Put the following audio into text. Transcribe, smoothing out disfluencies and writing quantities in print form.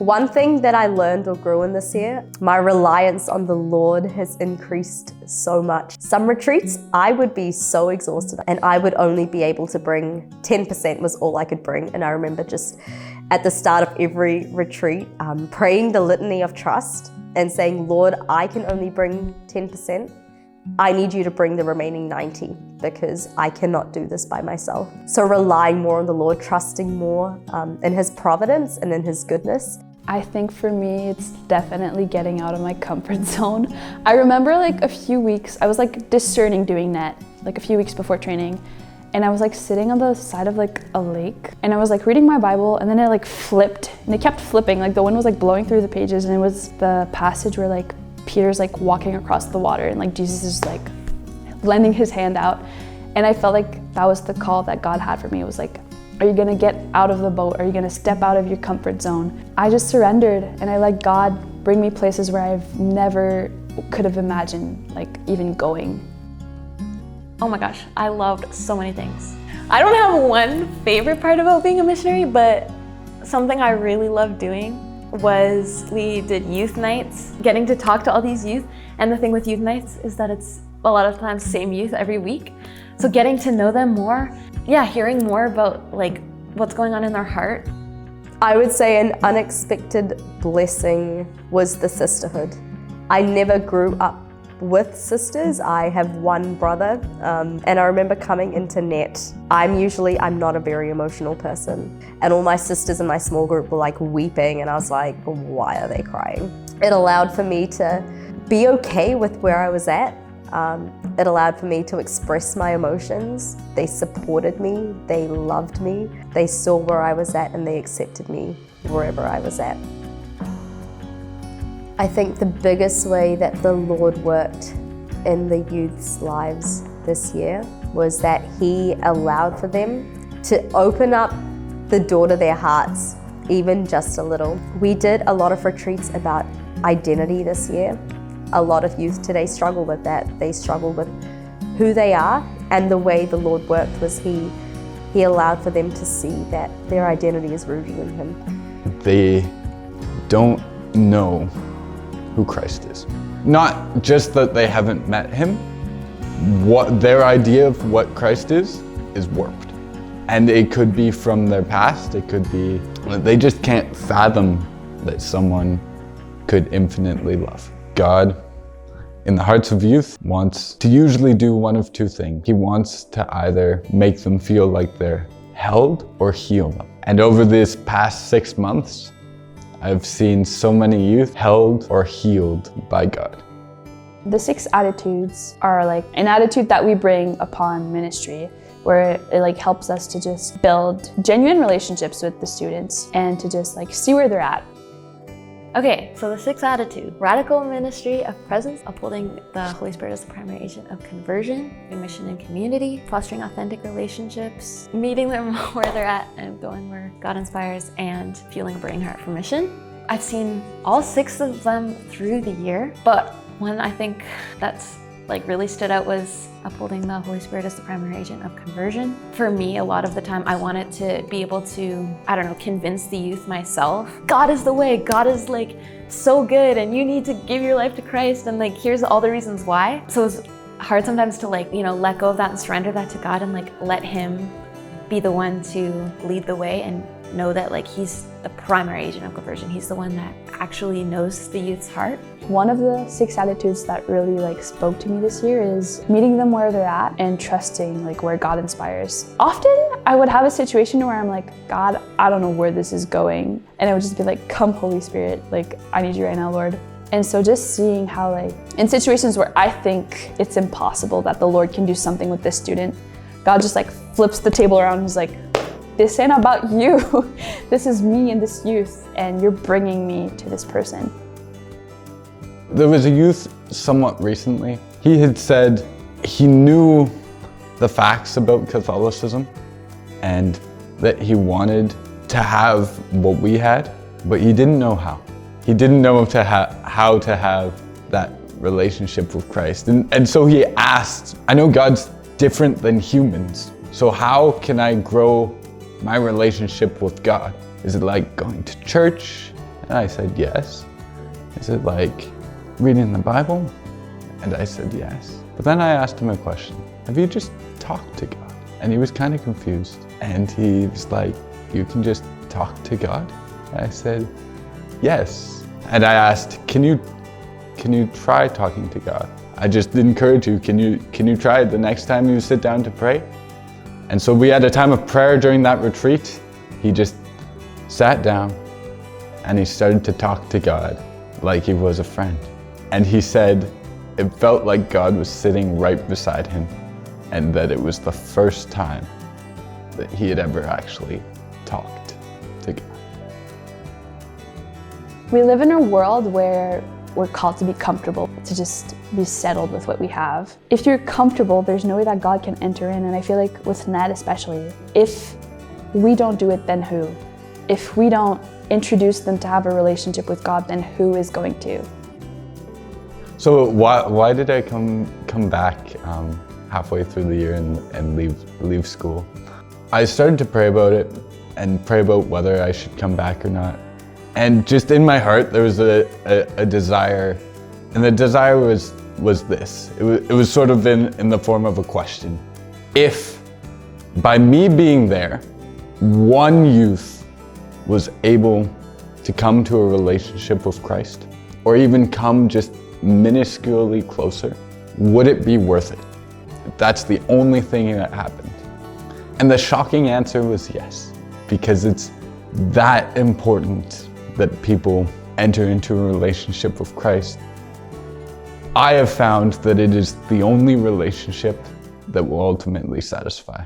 One thing that I learned or grew in this year, my reliance on the Lord has increased so much. Some retreats, I would be so exhausted and I would only be able to bring 10% was all I could bring. And I remember just at the start of every retreat, praying the litany of trust and saying, Lord, I can only bring 10%. I need you to bring the remaining 90 because I cannot do this by myself. So relying more on the Lord, trusting more in His providence and in His goodness. I think for me, it's definitely getting out of my comfort zone. I remember like a few weeks, I was like discerning doing that, like a few weeks before training. And I was like sitting on the side of like a lake and I was like reading my Bible and then it like flipped and it kept flipping. Like the wind was like blowing through the pages and it was the passage where like Peter's like walking across the water and like Jesus is like lending his hand out. And I felt like that was the call that God had for me. It was like, are you gonna get out of the boat? Are you gonna step out of your comfort zone? I just surrendered and I let God bring me places where I've never could have imagined like even going. Oh my gosh, I loved so many things. I don't have one favorite part about being a missionary, but something I really loved doing was we did youth nights, getting to talk to all these youth. And the thing with youth nights is that it's a lot of times same youth every week. So getting to know them more, hearing more about like what's going on in their heart. I would say an unexpected blessing was the sisterhood. I never grew up with sisters. I have one brother, and I remember coming into net. I'm not a very emotional person, and all my sisters in my small group were like weeping, and I was like, why are they crying? It allowed for me to be okay with where I was at. It allowed for me to express my emotions. They supported me, they loved me, they saw where I was at, and they accepted me wherever I was at. I think the biggest way that the Lord worked in the youth's lives this year was that He allowed for them to open up the door to their hearts, even just a little. We did a lot of retreats about identity this year. A lot of youth today struggle with that. They struggle with who they are, and the way the Lord worked was He allowed for them to see that their identity is rooted in Him. They don't know who Christ is. Not just that they haven't met Him, what their idea of what Christ is warped. And it could be from their past, it could be, they just can't fathom that someone could infinitely love. God, in the hearts of youth, wants to usually do one of two things. He wants to either make them feel like they're held or heal them. And over this past 6 months, I've seen so many youth held or healed by God. The 6 attitudes are like an attitude that we bring upon ministry, where it like helps us to just build genuine relationships with the students and to just like see where they're at. Okay, so the 6th attitude: radical ministry of presence, upholding the Holy Spirit as the primary agent of conversion, mission and community, fostering authentic relationships, meeting them where they're at and going where God inspires, and fueling a burning heart for mission. I've seen all 6 of them through the year, but one I think that's like really stood out was upholding the Holy Spirit as the primary agent of conversion. For me, a lot of the time I wanted to be able to, convince the youth myself. God is the way, God is like so good and you need to give your life to Christ and like here's all the reasons why. So it's hard sometimes to let go of that and surrender that to God and like let Him be the one to lead the way and know that like He's the primary agent of conversion. He's the one that actually knows the youth's heart. One of the 6 attitudes that really like spoke to me this year is meeting them where they're at and trusting like where God inspires. Often I would have a situation where I'm like, God, I don't know where this is going. And it would just be like, come Holy Spirit, like I need you right now, Lord. And so just seeing how like in situations where I think it's impossible that the Lord can do something with this student, God just like flips the table around and is like, this ain't about you. This is me and this youth, and you're bringing me to this person. There was a youth somewhat recently. He had said he knew the facts about Catholicism and that he wanted to have what we had, but he didn't know how. He didn't know how to have that relationship with Christ. And so he asked, I know God's different than humans, so how can I grow my relationship with God? Is it like going to church? And I said, yes. Is it like reading the Bible? And I said, yes. But then I asked him a question. Have you just talked to God? And he was kind of confused. And he was like, you can just talk to God? And I said, yes. And I asked, can you try talking to God? I just encourage you, can you try it the next time you sit down to pray? And so we had a time of prayer during that retreat. He just sat down and he started to talk to God like he was a friend. And he said it felt like God was sitting right beside him, and that it was the first time that he had ever actually talked to God. We live in a world where we're called to be comfortable, to just be settled with what we have. If you're comfortable, there's no way that God can enter in, and I feel like with Nat especially, if we don't do it, then who? If we don't introduce them to have a relationship with God, then who is going to? So why did I come back halfway through the year and leave school? I started to pray about it and pray about whether I should come back or not. And just in my heart, there was a desire, and the desire was this. It was sort of in the form of a question. If by me being there, one youth was able to come to a relationship with Christ, or even come just minusculely closer, would it be worth it? That's the only thing that happened. And the shocking answer was yes, because it's that important that people enter into a relationship with Christ. I have found that it is the only relationship that will ultimately satisfy.